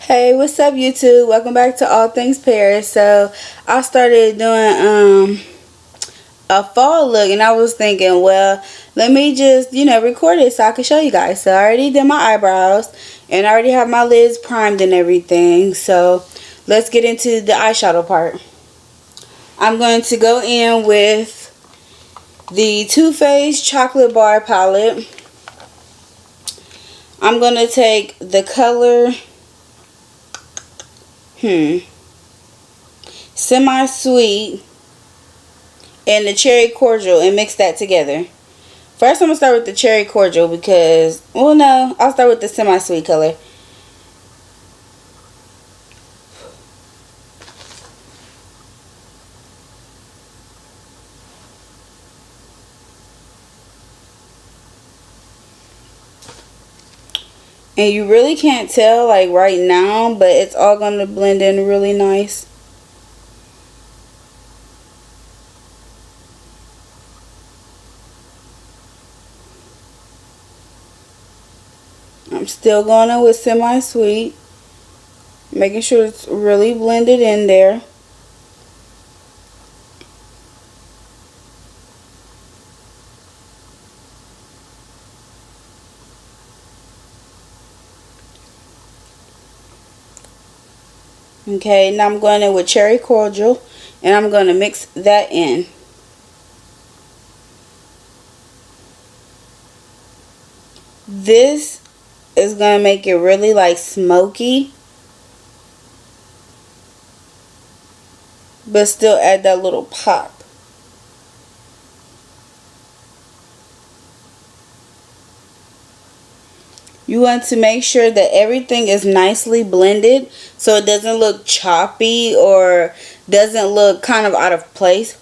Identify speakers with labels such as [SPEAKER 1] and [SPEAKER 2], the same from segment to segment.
[SPEAKER 1] Hey, what's up YouTube? Welcome back to All Things Paris. So I started doing a fall look and I was thinking, well, let me just, record it so I can show you guys. So I already did my eyebrows and I already have my lids primed and everything. So let's get into the eyeshadow part. I'm going to go in with the Too Faced Chocolate Bar Palette. I'm going to take the color Semi-Sweet and the Cherry Cordial and mix that together. First I'm going to start with the Cherry Cordial because, well no, I'll start with the Semi-Sweet color. And you really can't tell like right now, but it's all going to blend in really nice. I'm still going in with Semi-Sweet, making sure it's really blended in there. Okay, now I'm going in with Cherry Cordial and I'm going to mix that in. This is going to make it really like smoky, but still add that little pop. You want to make sure that everything is nicely blended so it doesn't look choppy or doesn't look kind of out of place.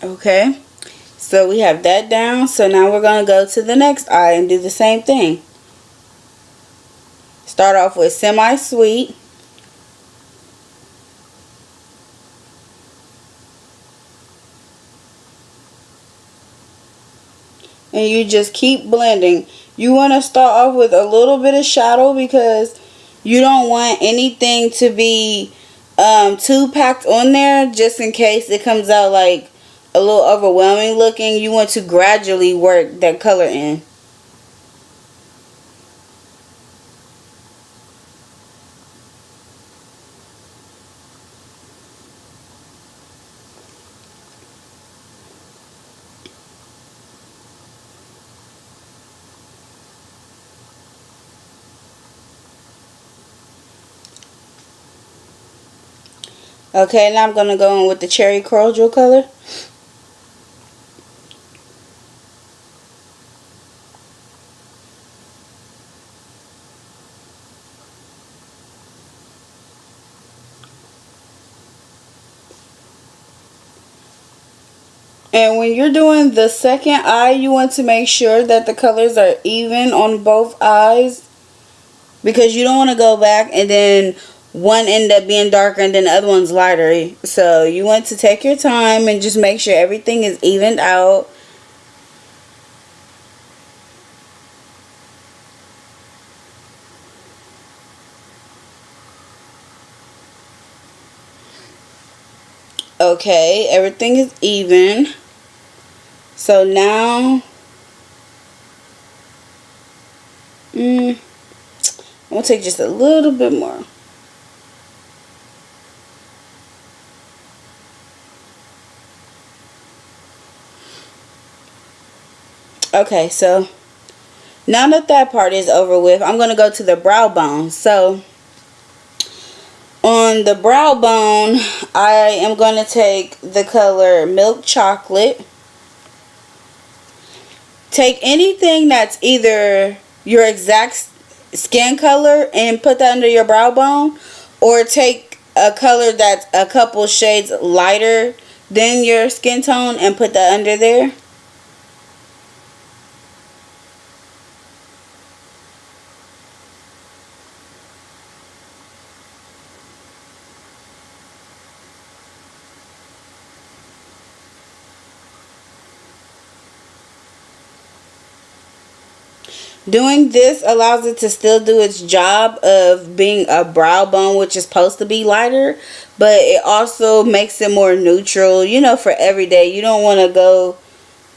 [SPEAKER 1] Okay, so we have that down. So now we're going to go to the next eye and do the same thing. Start off with Semi-Sweet. And you just keep blending. You want to start off with a little bit of shadow because you don't want anything to be too packed on there, just in case it comes out like a little overwhelming looking. You want to gradually work that color in. Okay, now I'm going to go in with the Cherry Cordial color. And when you're doing the second eye, you want to make sure that the colors are even on both eyes, because you don't want to go back and then one end up being darker and then the other one's lighter. So you want to take your time and just make sure everything is evened out. Okay, everything is even. So now I'm going to take just a little bit more. Okay, so now that that part is over with, I'm going to go to the brow bone. So on the brow bone, I am going to take the color Milk Chocolate. Take anything that's either your exact skin color and put that under your brow bone, or take a color that's a couple shades lighter than your skin tone and put that under there. Doing this allows it to still do its job of being a brow bone, which is supposed to be lighter, but it also makes it more neutral, for every day. You don't want to go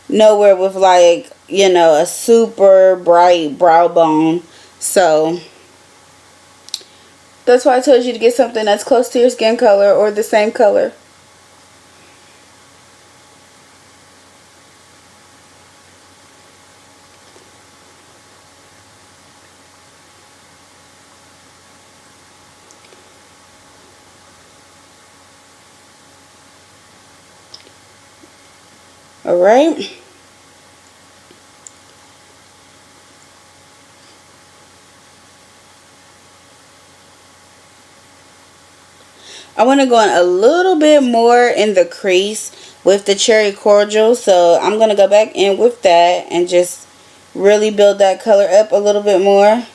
[SPEAKER 1] nowhere with like, a super bright brow bone. So that's why I told you to get something that's close to your skin color or the same color. Alright. I want to go in a little bit more in the crease with the cherry cordial. So I'm going to go back in with that and just really build that color up a little bit more.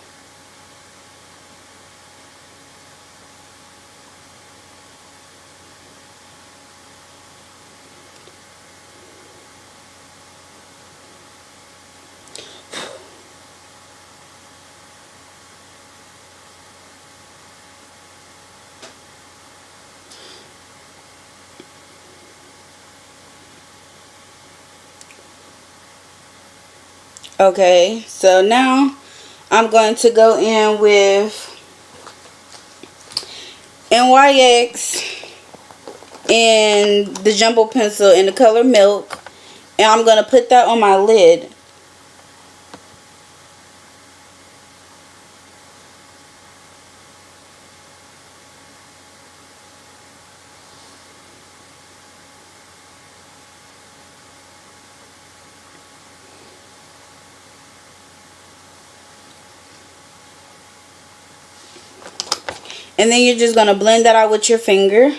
[SPEAKER 1] Okay, so now I'm going to go in with NYX and the jumbo pencil in the color Milk, and I'm going to put that on my lid. And then you're just going to blend that out with your finger.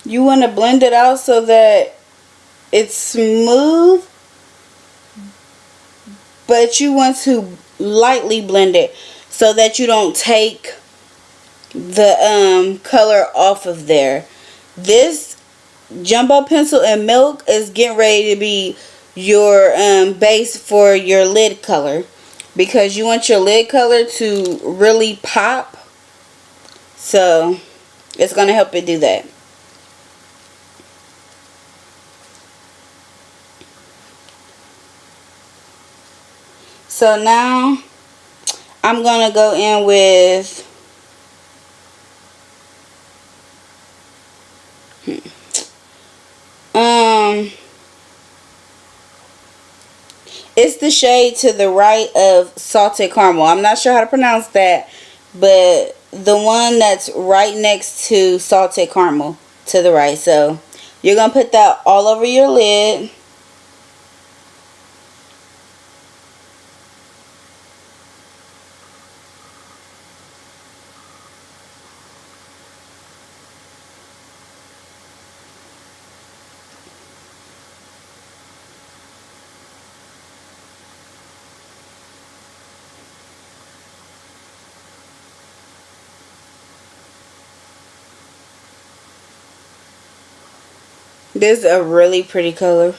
[SPEAKER 1] You want to blend it out so that it's smooth, but you want to lightly blend it so that you don't take the color off of there. This jumbo pencil and Milk is getting ready to be your base for your lid color, because you want your lid color to really pop. So it's going to help it do that. So now I'm going to go in with it's the shade to the right of Salted Caramel. I'm not sure how to pronounce that, but the one that's right next to Salted Caramel to the right. So you're going to put that all over your lid. This is a really pretty color.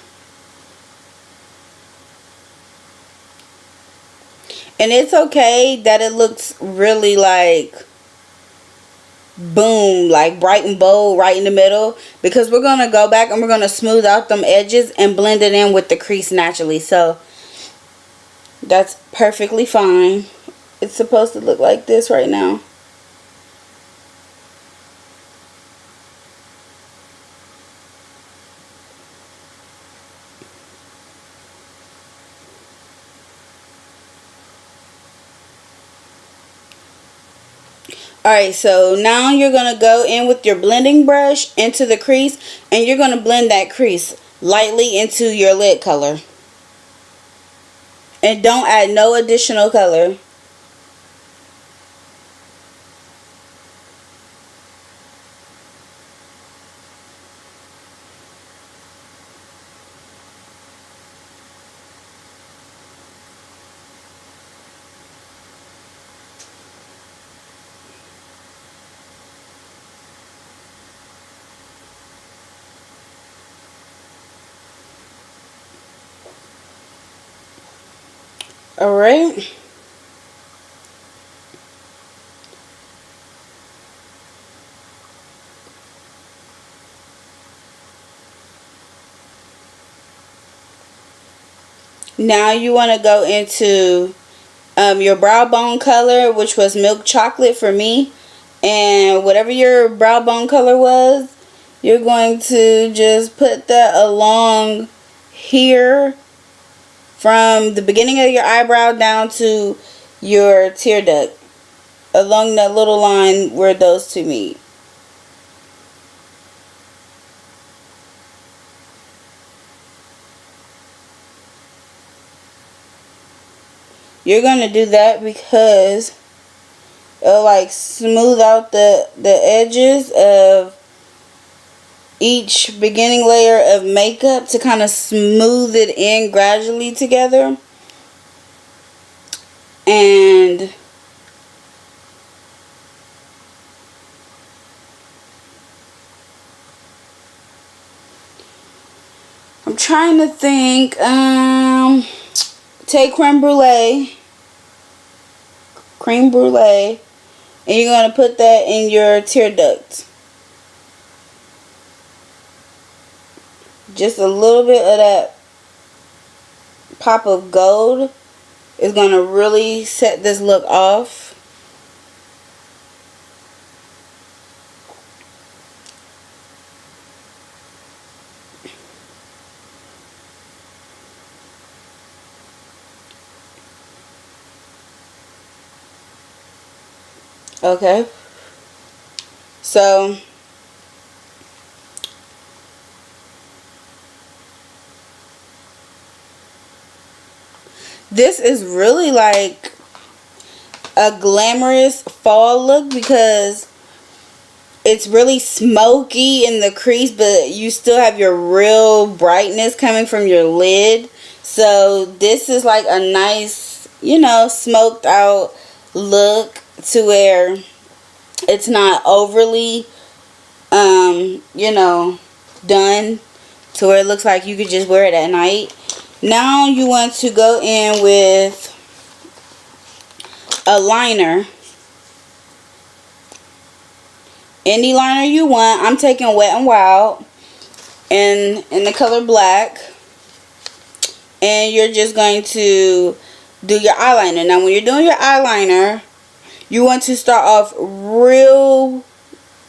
[SPEAKER 1] And it's okay that it looks really like boom, like bright and bold right in the middle, because we're going to go back and we're going to smooth out them edges and blend it in with the crease naturally. So that's perfectly fine. It's supposed to look like this right now. Alright, so now you're going to go in with your blending brush into the crease, and you're going to blend that crease lightly into your lid color. And don't add no additional color. All right. Now you want to go into your brow bone color, which was milk chocolate for me. And whatever your brow bone color was, you're going to just put that along here from the beginning of your eyebrow down to your tear duct, along that little line where those two meet. You're going to do that because it'll like smooth out the edges of each beginning layer of makeup to kind of smooth it in gradually together. And I'm trying to think, take cream brulee, and you're going to put that in your tear duct. Just a little bit of that pop of gold is going to really set this look off. Okay, so this is really like a glamorous fall look because it's really smoky in the crease, but you still have your real brightness coming from your lid. So this is like a nice, smoked out look to where it's not overly, done to where it looks like you could just wear it at night. Now you want to go in with a liner. Any liner you want. I'm taking Wet n Wild in the color black. And you're just going to do your eyeliner. Now when you're doing your eyeliner, you want to start off real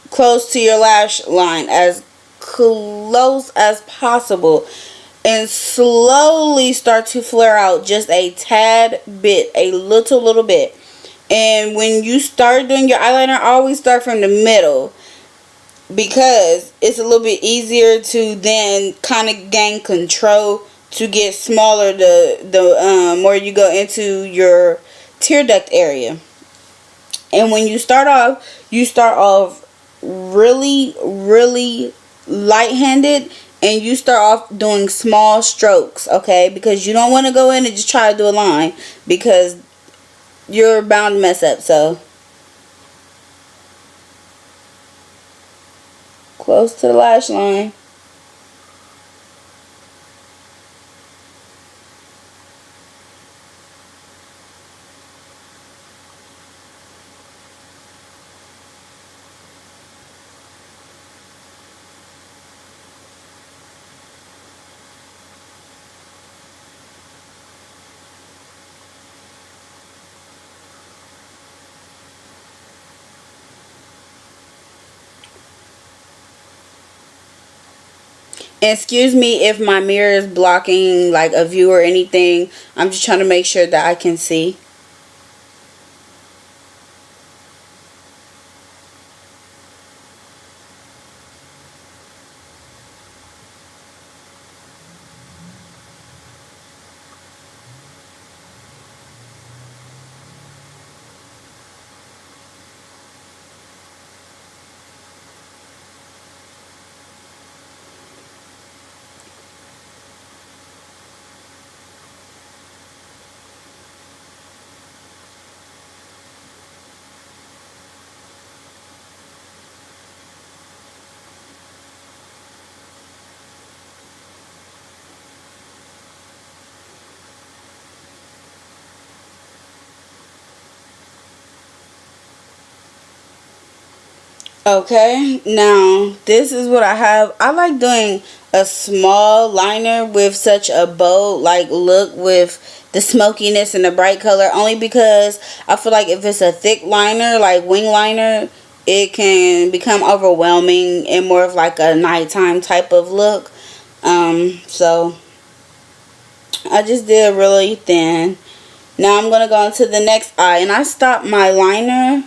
[SPEAKER 1] close to your lash line, as close as possible, and slowly start to flare out just a tad bit, a little bit. And when you start doing your eyeliner, always start from the middle, because it's a little bit easier to then kind of gain control to get smaller the more you go into your tear duct area. And when you start off really light-handed, and you start off doing small strokes, okay? Because you don't want to go in and just try to do a line, because you're bound to mess up. So close to the lash line. Excuse me if my mirror is blocking like a view or anything. I'm just trying to make sure that I can see. Okay, now this is what I have. I like doing a small liner with such a bold like look with the smokiness and the bright color, only because I feel like if it's a thick liner like wing liner, it can become overwhelming and more of like a nighttime type of look. So I just did really thin. Now I'm gonna go into the next eye, and I stopped my liner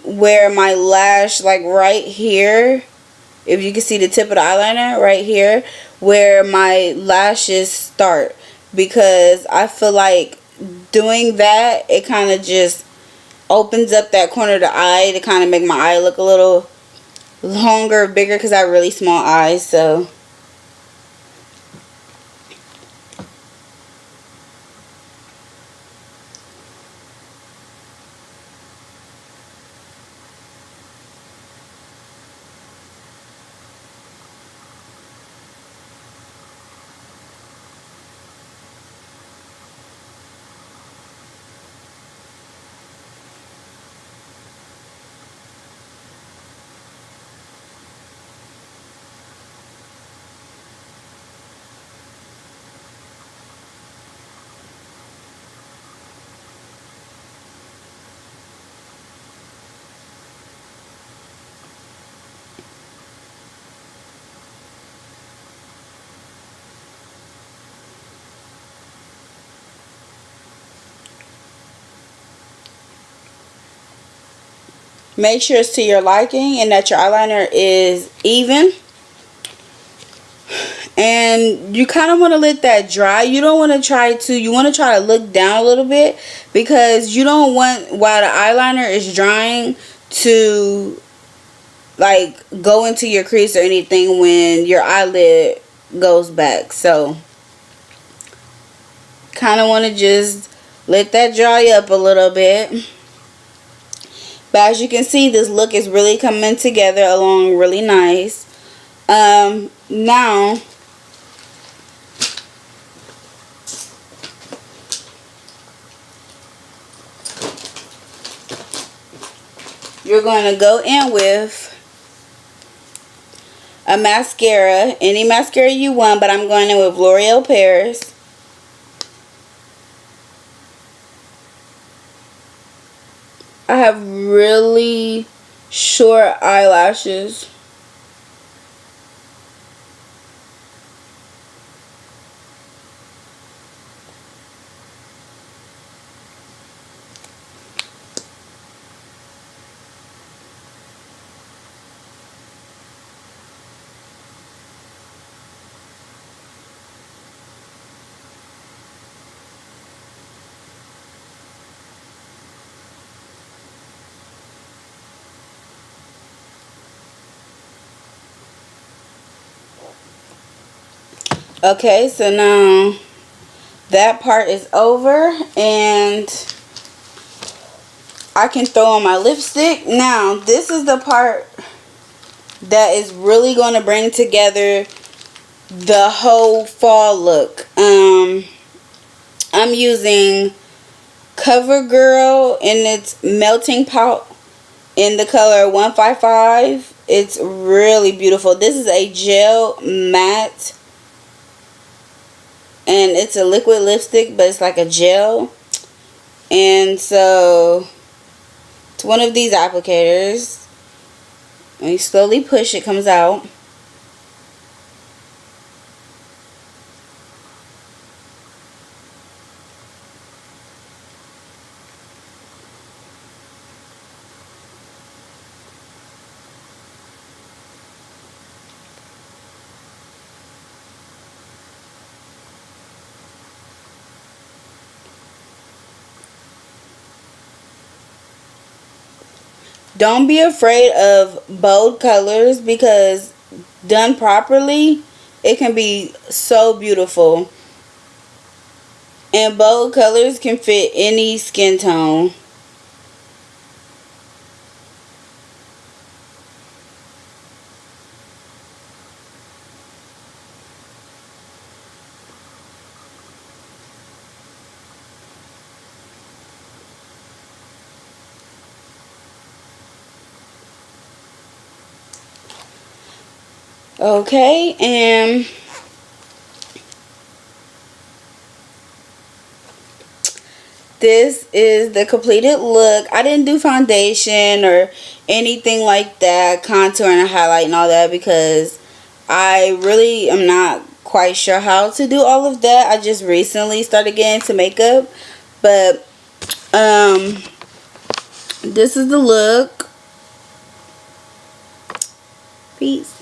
[SPEAKER 1] where my lash, like right here, if you can see the tip of the eyeliner right here where my lashes start, because I feel like doing that, it kind of just opens up that corner of the eye to kind of make my eye look a little longer, bigger, because I have really small eyes. So make sure it's to your liking and that your eyeliner is even. And you kind of want to let that dry. You don't want to try to, you want to try to look down a little bit, because you don't want, while the eyeliner is drying, to like go into your crease or anything when your eyelid goes back. So kind of want to just let that dry up a little bit. But as you can see, this look is really coming together along really nice. Now you're going to go in with a mascara, any mascara you want, but I'm going in with L'Oreal Paris. I have really short eyelashes. Okay, so now that part is over, and I can throw on my lipstick. Now, this is the part that is really going to bring together the whole fall look. I'm using CoverGirl in its melting pot in the color 155. It's really beautiful. This is a gel matte, and it's a liquid lipstick, but it's like a gel. And so it's one of these applicators. When you slowly push, it comes out. Don't be afraid of bold colors, because done properly, it can be so beautiful. And bold colors can fit any skin tone. Okay, and this is the completed look. I didn't do foundation or anything like that, contour and highlight and all that, because I really am not quite sure how to do all of that. I just recently started getting into makeup. But this is the look. Peace.